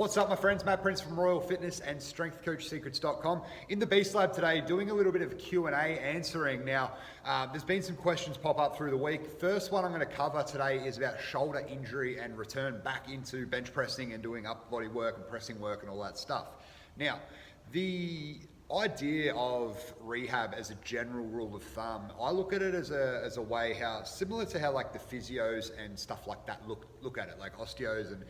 What's up, my friends? Matt Prince from Royal Fitness and StrengthCoachSecrets.com. In the Beast Lab today, doing a little bit of Q&A answering. Now, there's been some questions pop up through the week. First one I'm going to cover today is about shoulder injury and return back into bench pressing and doing upper body work and pressing work and all that stuff. Now, the idea of rehab as a general rule of thumb, I look at it as a way how similar to how like the physios and stuff like that look at it, like osteos and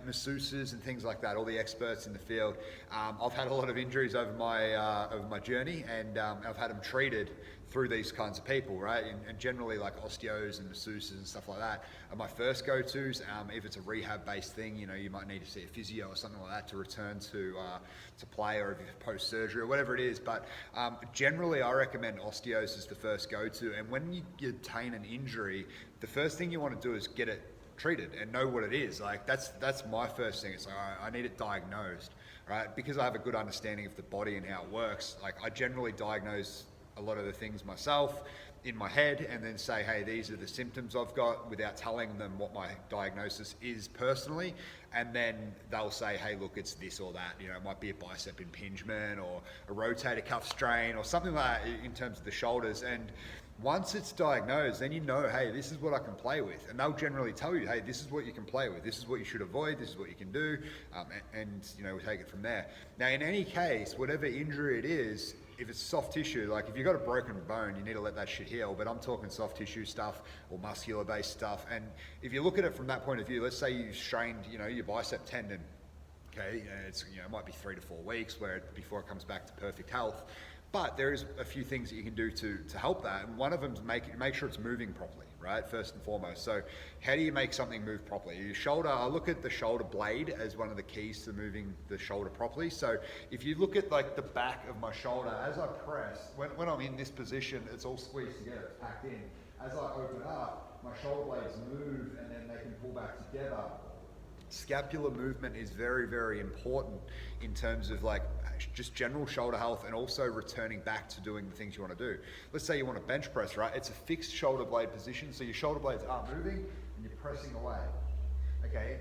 masseuses and things like that, all the experts in the field. I've had a lot of injuries over my journey, and I've had them treated through these kinds of people, right? And generally like osteos and masseuses and stuff like that are my first go-tos. If it's a rehab-based thing, you know, you might need to see a physio or something like that to return to play, or if you're post-surgery or whatever it is. But generally I recommend osteos as the first go-to. And when you obtain an injury, the first thing you want to do is get it treated and know what it is. Like that's my first thing. It's like, I need it diagnosed, right? Because I have a good understanding of the body and how it works. Like I generally diagnose a lot of the things myself in my head, and then say, hey, these are the symptoms I've got, without telling them what my diagnosis is personally. And then they'll say, hey, look, it's this or that. You know, it might be a bicep impingement or a rotator cuff strain or something like that in terms of the shoulders. And once it's diagnosed, then you know, hey, this is what I can play with. And they'll generally tell you, hey, this is what you can play with. This is what you should avoid. This is what you can do. And you know, we take it from there. Now, in any case, whatever injury it is, if it's soft tissue, like if you've got a broken bone, you need to let that shit heal. But I'm talking soft tissue stuff or muscular based stuff. And if you look at it from that point of view, let's say you strained, you know, your bicep tendon. Okay, it's, you know, it might be 3 to 4 weeks before it comes back to perfect health. But there is a few things that you can do to help that. And one of them is make sure it's moving properly, right? First and foremost. So how do you make something move properly? Your shoulder, I look at the shoulder blade as one of the keys to moving the shoulder properly. So if you look at like the back of my shoulder, as I press, when I'm in this position, it's all squeezed together, it's packed in. As I open up, my shoulder blades move and then they can pull back together. Scapular movement is very, very important in terms of like just general shoulder health, and also returning back to doing the things you want to do. Let's say you want to bench press, right? It's a fixed shoulder blade position, so your shoulder blades aren't moving and you're pressing away, okay?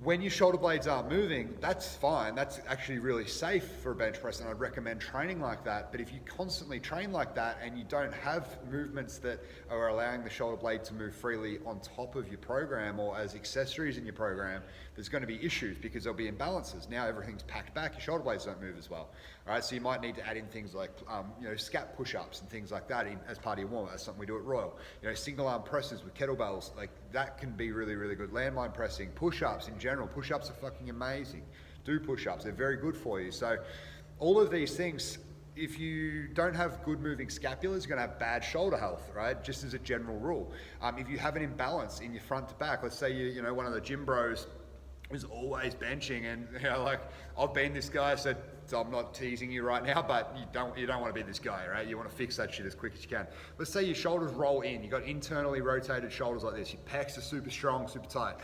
When your shoulder blades aren't moving, that's fine. That's actually really safe for a bench press, and I'd recommend training like that. But if you constantly train like that and you don't have movements that are allowing the shoulder blade to move freely on top of your program or as accessories in your program, there's going to be issues because there'll be imbalances. Now everything's packed back, your shoulder blades don't move as well. All right, so you might need to add in things like you know, scap push-ups and things like that as part of your warm-up. That's something we do at Royal. You know, single arm presses with kettlebells, like that can be really, really good. Landmine pressing, push-ups in general. Push-ups are fucking amazing. Do push-ups, they're very good for you. So all of these things, if you don't have good moving scapulas, you're gonna have bad shoulder health, right? Just as a general rule. If you have an imbalance in your front to back, let's say you know, one of the gym bros is always benching, and you know, like I've been this guy, so I'm not teasing you right now, but you don't want to be this guy, right? You want to fix that shit as quick as you can. Let's say your shoulders roll in, you got internally rotated shoulders like this, your pecs are super strong, super tight,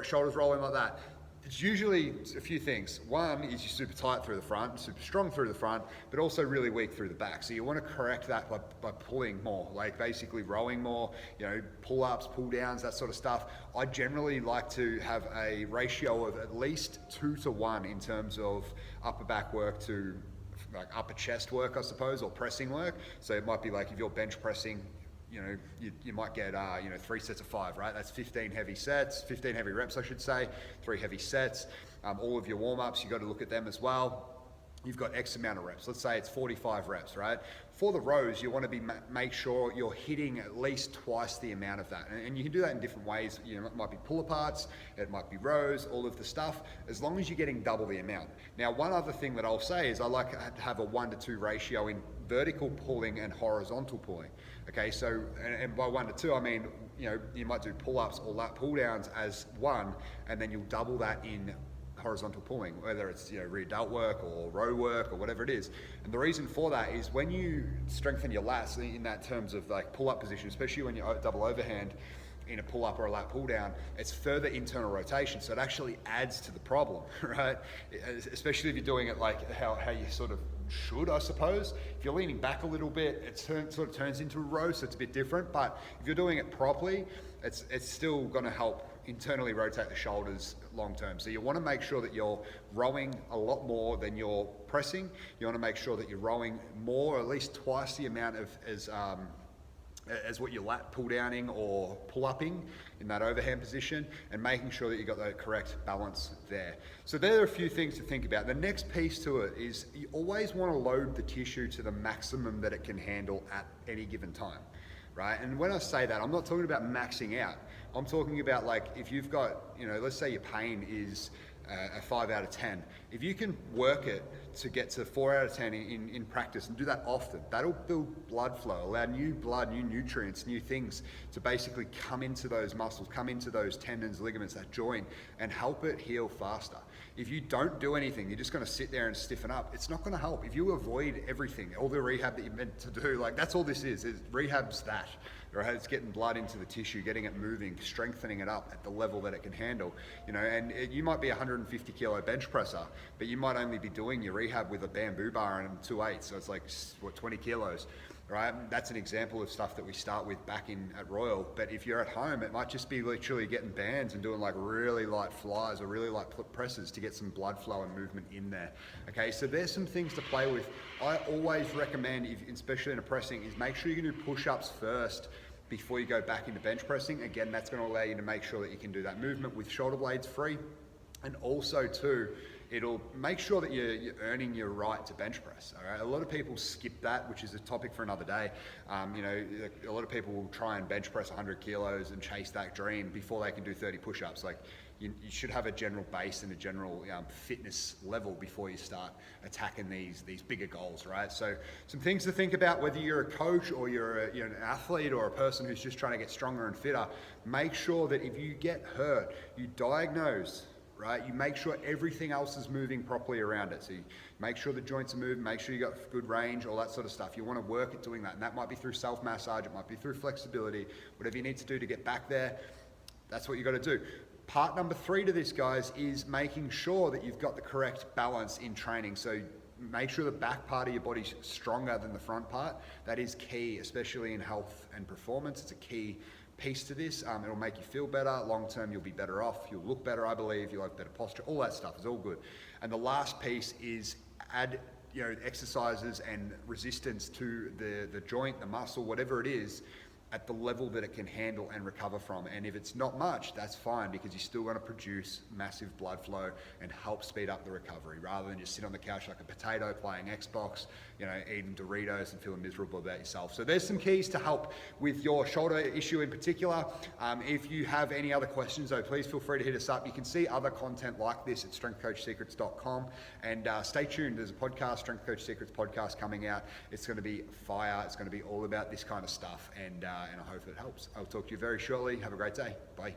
shoulders roll in like that. It's usually a few things. One is you're super tight through the front, super strong through the front, but also really weak through the back. So you want to correct that by pulling more, like basically rowing more, you know, pull-ups, pull-downs, that sort of stuff. I generally like to have a ratio of at least 2 to 1 in terms of upper back work to like upper chest work, I suppose, or pressing work. So it might be like if you're bench pressing, you know, you might get, you know, 3 sets of 5, right? That's 15 heavy sets, 15 heavy reps, I should say, 3 heavy sets. All of your warm-ups, you got to look at them as well. You've got X amount of reps. Let's say it's 45 reps, right? For the rows, you want to make sure you're hitting at least twice the amount of that. And you can do that in different ways. You know, it might be pull-aparts, it might be rows, all of the stuff, as long as you're getting double the amount. Now, one other thing that I'll say is I like to have a 1 to 2 ratio in vertical pulling and horizontal pulling. Okay, so, and by 1 to 2, I mean, you know, you might do pull-ups or lat pull-downs as 1, and then you'll double that in horizontal pulling, whether it's, you know, rear delt work or row work or whatever it is. And the reason for that is when you strengthen your lats in that terms of like pull-up position, especially when you double overhand in a pull-up or a lat pull-down, it's further internal rotation, so it actually adds to the problem, right? Especially if you're doing it like how you sort of should, I suppose. If you're leaning back a little bit, it sort of turns into a row, so it's a bit different. But if you're doing it properly, it's still going to help internally rotate the shoulders long term. So you want to make sure that you're rowing a lot more than you're pressing. You want to make sure that you're rowing more, or at least twice the amount of as what you're lat pull downing or pull upping in that overhand position, and making sure that you've got the correct balance there. So there are a few things to think about. The next piece to it is you always want to load the tissue to the maximum that it can handle at any given time, right? And when I say that, I'm not talking about maxing out. I'm talking about, like, if you've got, let's say your pain is a 5 out of 10. If you can work it to get to 4 out of 10 in practice, and do that often, that'll build blood flow, allow new blood, new nutrients, new things to basically come into those muscles, come into those tendons, ligaments, that joint, and help it heal faster. If you don't do anything, you're just going to sit there and stiffen up, it's not going to help. If you avoid everything, all the rehab that you're meant to do, like, that's all this is rehab's that. Right? It's getting blood into the tissue, getting it moving, strengthening it up at the level that it can handle. You might be a 150 kilo bench presser, but you might only be doing your rehab with a bamboo bar and 2/8, so it's like, 20 kilos, right? That's an example of stuff that we start with back at Royal. But if you're at home, it might just be literally getting bands and doing like really light flies or really light presses to get some blood flow and movement in there. Okay, so there's some things to play with. I always recommend, especially in a pressing, is make sure you can do push-ups first before you go back into bench pressing. Again, that's going to allow you to make sure that you can do that movement with shoulder blades free. And also too, it'll make sure that you're earning your right to bench press. All right, a lot of people skip that, which is a topic for another day. A lot of people will try and bench press 100 kilos and chase that dream before they can do 30 push-ups. Like, you should have a general base and a general fitness level before you start attacking these bigger goals, right? So some things to think about, whether you're a coach or you're an athlete or a person who's just trying to get stronger and fitter. Make sure that if you get hurt, you diagnose, right? You make sure everything else is moving properly around it. So you make sure the joints are moving, make sure you got good range, all that sort of stuff. You want to work at doing that. And that might be through self-massage, it might be through flexibility, whatever you need to do to get back there. That's what you got to do. Part number 3 to this, guys, is making sure that you've got the correct balance in training. So make sure the back part of your body's stronger than the front part. That is key, especially in health and performance. It's a key piece to this. It'll make you feel better. Long term, you'll be better off. You'll look better, I believe. You'll have better posture. All that stuff is all good. And the last piece is add exercises and resistance to the joint, the muscle, whatever it is, at the level that it can handle and recover from. And if it's not much, that's fine, because you're still going to produce massive blood flow and help speed up the recovery, rather than just sit on the couch like a potato playing Xbox, eating Doritos and feeling miserable about yourself. So there's some keys to help with your shoulder issue in particular. If you have any other questions, though, please feel free to hit us up. You can see other content like this at strengthcoachsecrets.com, and stay tuned. There's a podcast, Strength Coach Secrets podcast, coming out. It's going to be fire. It's going to be all about this kind of stuff, and I hope it helps. I'll talk to you very shortly. Have a great day. Bye.